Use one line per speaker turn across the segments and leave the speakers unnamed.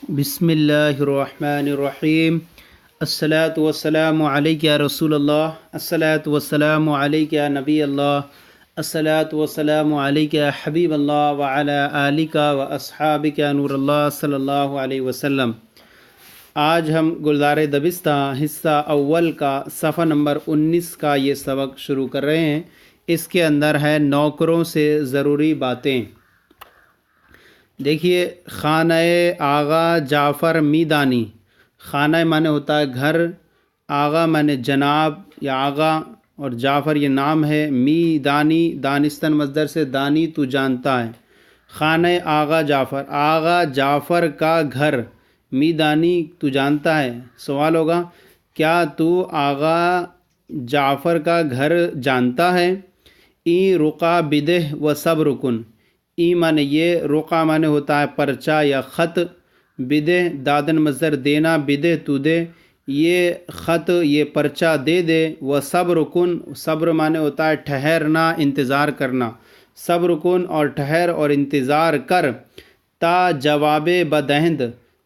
بسم اللہ الرحمن الرحیم الصلاۃ والسلام علیک یا رسول اللہ الصلاۃ والسلام علیک یا نبی اللہ الصلاۃ والسلام علیک یا حبیب اللہ وعلی آلک و اصحابک یا نور اللہ صلی اللہ علیہ وسلم۔ آج ہم گلزار دبستہ حصہ اول کا صفحہ نمبر 19 کا یہ سبق شروع کر رہے ہیں۔ اس کے اندر ہے نوکروں سے ضروری باتیں۔ دیکھیے، خانہ آغا جعفر میدانی، خانہ معنی ہوتا ہے گھر، آغا معنی جناب یا آغا، اور جعفر یہ نام ہے، میدانی دانستان مصدر سے دانی تو جانتا ہے۔ خانہ آغا جعفر، آغا جعفر کا گھر، میدانی تو جانتا ہے۔ سوال ہوگا، کیا تو آغا جعفر کا گھر جانتا ہے؟ ای رقا بدہ و سب رکن، ای معنی یہ، رقا معنی ہوتا ہے پرچہ یا خط، بدہ دادن مصدر دینا، بدہ تو دے، یہ خط یہ پرچہ دے دے، و صبر کن، صبر معنی ہوتا ہے ٹھہرنا، انتظار کرنا، صبر کن اور ٹھہر اور انتظار کر، تا جواب بدہند،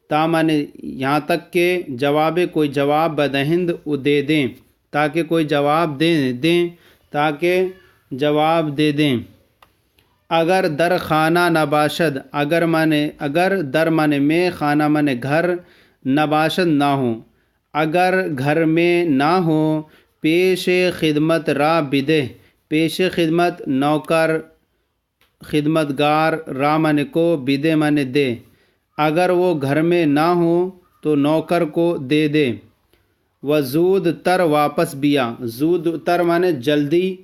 تا معنی یہاں تک کہ جواب کوئی جواب بدہند دے دیں، تاکہ کوئی جواب دیں تاکہ جواب دے دیں۔ اگر در خانہ نباشد، اگر در معنی میں، خانہ معنی گھر، نباشد نہ ہو، اگر گھر میں نہ ہو، پیش خدمت را بدہ، پیش خدمت نوکر، خدمتگار، را معنی کو، بدہ معنی دے، اگر وہ گھر میں نہ ہو تو نوکر کو دے دے۔ وزود تر واپس بیا، زود تر معنی جلدی،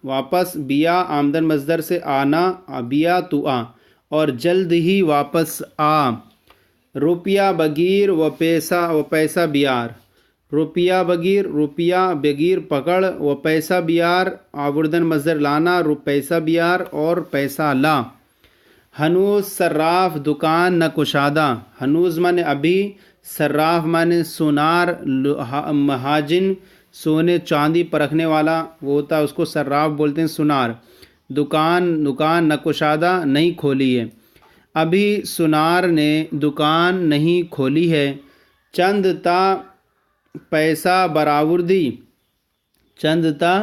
واپس بیا آمدن مصدر سے آنا، بیا تو آ، اور جلد ہی واپس آ۔ روپیہ بگیر و پیسہ بیار، روپیہ بگیر پکڑ، و پیسہ بیار آوردن مصدر لانا، پیسہ بیار اور پیسہ لا۔ ہنوز صراف دکان نہ کشادہ، ہنوز معنی ابھی، صراف معنی سونار، مہاجن سونے چاندی پرکھنے والا وہ ہوتا ہے، اس کو صراف بولتے ہیں، سونار۔ دکان نہ کشادہ نہیں کھولی ہے، ابھی سونار نے دکان نہیں کھولی ہے۔ چند تا پیسہ برآوردی، چند تا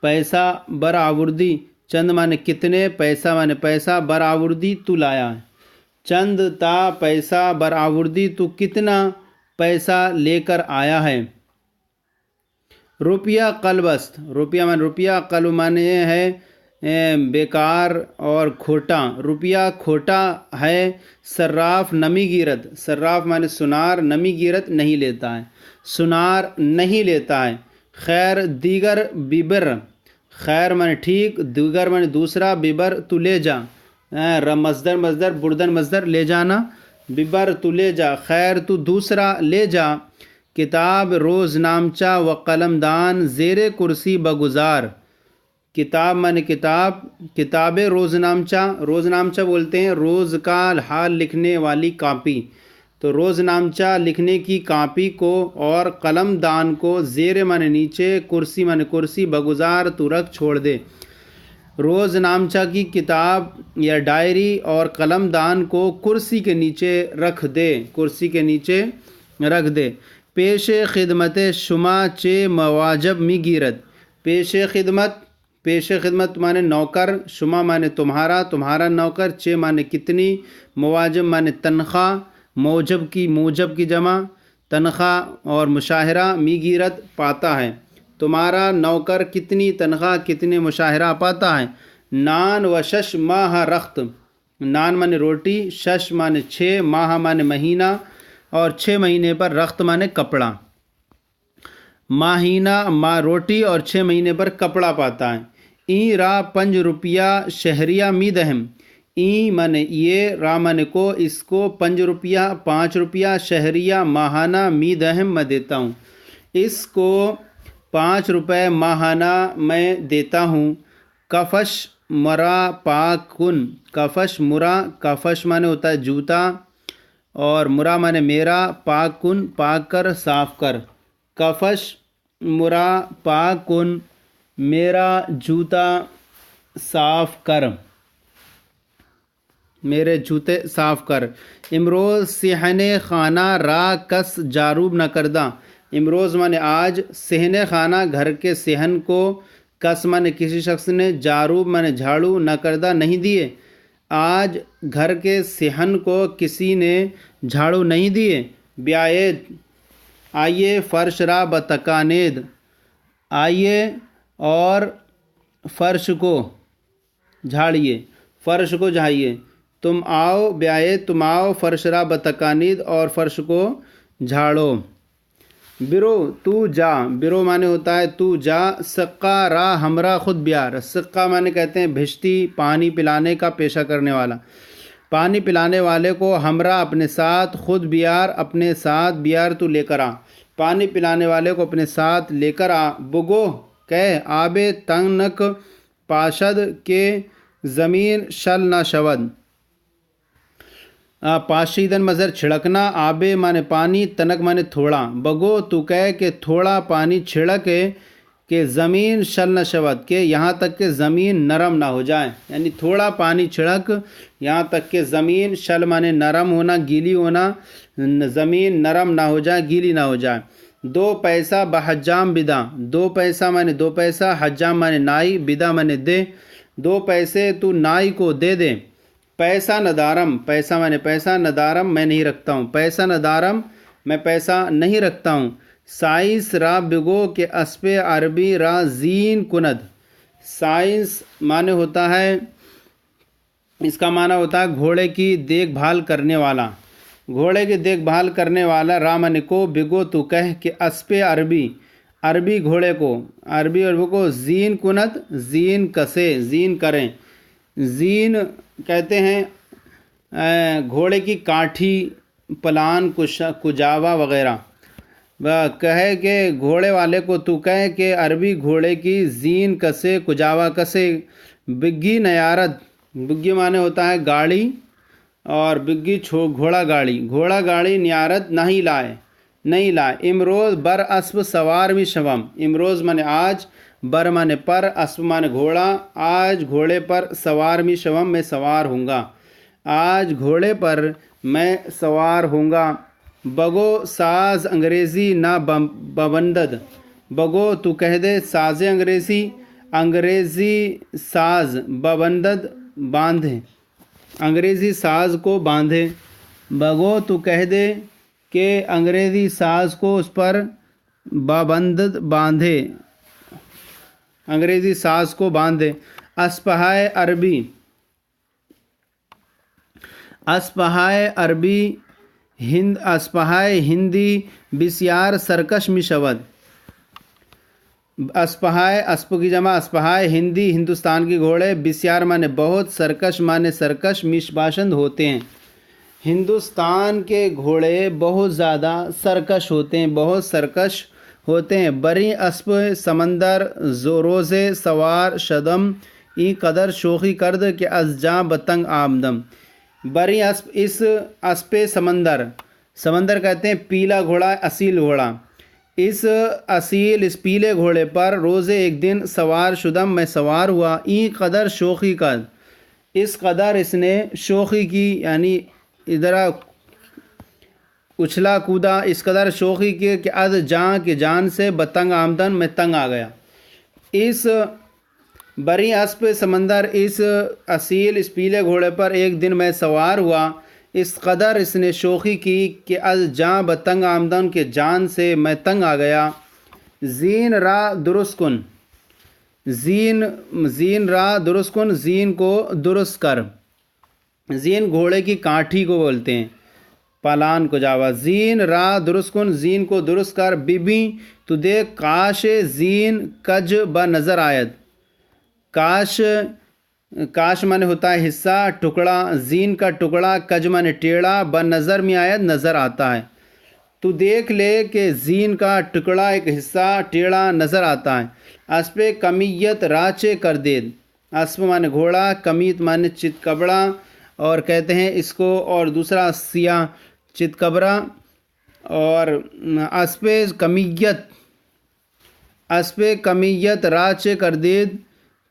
پیسہ برآوردی، چند معنی کتنے، پیسہ معنی پیسہ، برآوردی تو لایا ہے۔ چند تا پیسہ برآوردی، تو کتنا پیسہ لے کر آیا ہے۔ روپیہ قلبست، روپیہ معنی روپیہ، قلب معنی ہے بیکار اور کھوٹا، روپیہ کھوٹا ہے۔ صراف نمی گیرت، صراف معنی سونار، نمی گیرت نہیں لیتا ہے، سونار نہیں لیتا ہے۔ خیر دیگر ببر، خیر معنی ٹھیک، دیگر معنی دوسرا، ببر تو لے جا، مصدر بردن مصدر لے جانا، ببر تو لے جا، خیر تو دوسرا لے جا۔ کتاب روز نامچہ و قلم دان زیر کرسی بگزار، کتاب معنی کتاب روز نامچہ بولتے ہیں روز کا حال لکھنے والی کاپی، تو روز نامچہ لکھنے کی کاپی کو، اور قلم دان کو، زیر معنی نیچے، کرسی معنی کرسی، بگزار تو رکھ چھوڑ دے۔ روز نامچہ کی کتاب یا ڈائری اور قلم دان کو کرسی کے نیچے رکھ دے، کرسی کے نیچے رکھ دے۔ پیش خدمت شما چے مواجب می گیرد، پیش خدمت معنی نوکر، شما معنی تمہارا نوکر، چے معنی کتنی، مواجب معنی تنخواہ، موجب کی جمع تنخواہ، اور مشاہرہ می گیرد پاتا ہے، تمہارا نوکر کتنی تنخواہ، کتنے مشاہرہ پاتا ہے۔ نان و شش ماہ رخت، نان معنی روٹی، شش معنی 6، ماہ معنی مہینہ، اور 6 مہینے پر، رخت معنی کپڑا، ماہینہ ماہ روٹی اور 6 مہینے پر کپڑا پاتا ہے۔ ای را 5 روپیہ شہریہ می دہم، ای معنی یہ، را معنی کو، اس کو، 5 روپیہ شہریہ ماہانہ، می دہم میں دیتا ہوں، اس کو 5 روپے ماہانہ میں دیتا ہوں۔ کفش مرا پاک کن، کفش مرا، کفش معنی ہوتا ہے جوتا، اور مرا معنی میرا، پاک کن پاک کر، صاف کر، کفش مرا پاک کن، میرا جوتا صاف کر۔ میرے جوتے صاف کر. امروز صحن خانہ را کس جاروب نہ کردہ. امروز مانے آج، صحن خانہ گھر کے صحن کو، کس مانے کسی شخص نے، جاروب مانے جھاڑو، نہ کردہ نہیں دیے. آج گھر کے صحن کو کسی نے جھاڑو نہیں دیے. بیائید آئیے، فرش را بتکانید. آئیے اور فرش کو جھاڑیے، فرش کو جھاڑیے. تم آؤ، بیائید تم آؤ، فرش را بتکانید، اور فرش کو جھاڑو. برو تو جا. برو مانے ہوتا ہے تو جا. سقا را ہمراہ خود بیار. سقا مانے کہتے ہیں بھشتی، پانی پلانے کا پیشہ کرنے والا. پانی پلانے والے کو ہمراہ اپنے ساتھ، خود بیار اپنے ساتھ، بیار تو لے کر آ. پانی پلانے والے کو اپنے ساتھ لے کر آ. بگو کہ آبے تنک پاشد کے زمین شل نہ شود. پاشیدن مظہر چھڑکنا، آبے مانے پانی، تنک مانے تھوڑا. بگو تو کہہ کہ تھوڑا پانی چھڑکے کہ زمین شل نہ شود، کہ یہاں تک کہ زمین نرم نہ ہو جائے. یعنی تھوڑا پانی چھڑک یہاں تک کہ زمین، شل مانے نرم ہونا، گیلی ہونا، زمین نرم نہ ہو جائے، گیلی نہ ہو جائے. 2 پیسہ بحجام بدا. 2 پیسہ مانے 2 پیسہ، حجام مانے نائی، بدا مانے دے. 2 پیسے تو نائی کو دے دے. پیسہ ندارم. پیسہ مانے پیسہ، ندارم میں نہیں رکھتا ہوں. پیسہ ندارم میں پیسہ نہیں رکھتا ہوں. سائنس را بگو کہ اسب عربی را زین کند. سائنس مانے ہوتا ہے، اس کا معنی ہوتا ہے گھوڑے کی دیکھ بھال کرنے والا. گھوڑے کی دیکھ بھال کرنے والا. رامن کو بگو تو کہہ کہ اسب عربی، عربی گھوڑے کو، عربی عربی کو، زین کند، زین کسے، زین کریں. زین کہتے ہیں گھوڑے کی کانٹھی، پلان، کجاوا وغیرہ. کہے کہ گھوڑے والے کو تو کہے کہ عربی گھوڑے کی زین کسے، کجاوا کسے. بگی نیارت. بگی مانے ہوتا ہے گاڑی، اور بگی گھوڑا گاڑی. گھوڑا گاڑی نیارت نہیں لائے، نہیں لائے. امروز بر اسب سوار می شوم. امروز مانے آج، بر مانے پر، اسب مانے گھوڑا. آج گھوڑے پر سوار می شوم میں سوار ہوں گا. آج گھوڑے پر میں سوار ہوں گا. بگو ساز انگریزی نہ ببندد. بگو تو کہہ دے ساز انگریزی، انگریزی ساز، ببندد باندھے، انگریزی ساز کو باندھے. بگو تو کہہ دے کہ انگریزی ساز کو اس پر ببندد باندھے، انگریزی ساز کو باندھے. اسپہائے عربی. اسپہائے عربی ہند، اسپہائے ہندی بسیار سرکش می شود. اسپہائے، اسپ کی جمع اسپہائے، ہندی ہندوستان کی گھوڑے، بسیار مانے بہت، سرکش مانے سرکش، میش باشند ہوتے ہیں. ہندوستان کے گھوڑے بہت زیادہ سرکش ہوتے ہیں، بہت سرکش ہوتے ہیں. بری اسپ سمندر روزے سوار شدم ای قدر شوخی کرد کہ از جاں بتنگ آمدم. بری اسپ، اس اسپ سمندر، سمندر کہتے ہیں پیلا گھوڑا، اصیل گھوڑا. اس اصیل، اس پیلے گھوڑے پر روزے ایک دن سوار شدم میں سوار ہوا. ای قدر شوخی کر، اس قدر اس نے شوخی کی، یعنی ادھر اچھلا کودا، اس قدر شوخی کی کہ از جاں کے جان سے، بتنگ آمدن میں تنگ آ گیا. اس بری اسپ سمندر، اس اصیل، اس پیلے گھوڑے پر ایک دن میں سوار ہوا. اس قدر اس نے شوخی کی کہ از جاں بتنگ آمدن کے جان سے میں تنگ آ گیا. زین را درست کن. زین، زین را درست کن، زین کو درست کر. زین گھوڑے کی کانٹھی کو بولتے ہیں، پالان کو جاوا. زین را درست کن، زین کو درست کر. بی تو دیکھ کاش زین کج ب نظر آید. کاش، کاش مانے ہوتا ہے حصہ، ٹکڑا. زین کا ٹکڑا، کج مانے ٹیڑھا، ب نظر میں آید نظر آتا ہے. تو دیکھ لے کہ زین کا ٹکڑا، ایک حصہ ٹیڑھا نظر آتا ہے. اسپ کمیت راچے کر دید. اسپ مانے گھوڑا، کمیت مانے چت کبڑا، اور کہتے ہیں اس کو، اور دوسرا سیاہ چت کبرا. اور اسپ کمیت، اسپ کمیت راچے کر دید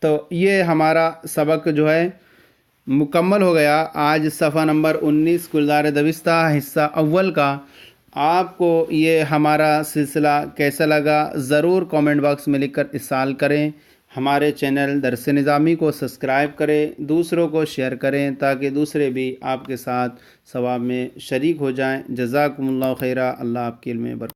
تو یہ ہمارا سبق جو ہے مکمل ہو گیا. آج صفحہ نمبر 19 گلزار دبستہ حصہ اول کا. آپ کو یہ ہمارا سلسلہ کیسا لگا ضرور کامنٹ باکس میں لکھ کر ارسال کریں. ہمارے چینل درس نظامی کو سبسکرائب کریں، دوسروں کو شیئر کریں تاکہ دوسرے بھی آپ کے ساتھ ثواب میں شریک ہو جائیں. جزاکم اللہ خیرہ. اللہ آپ کے علم میں برکت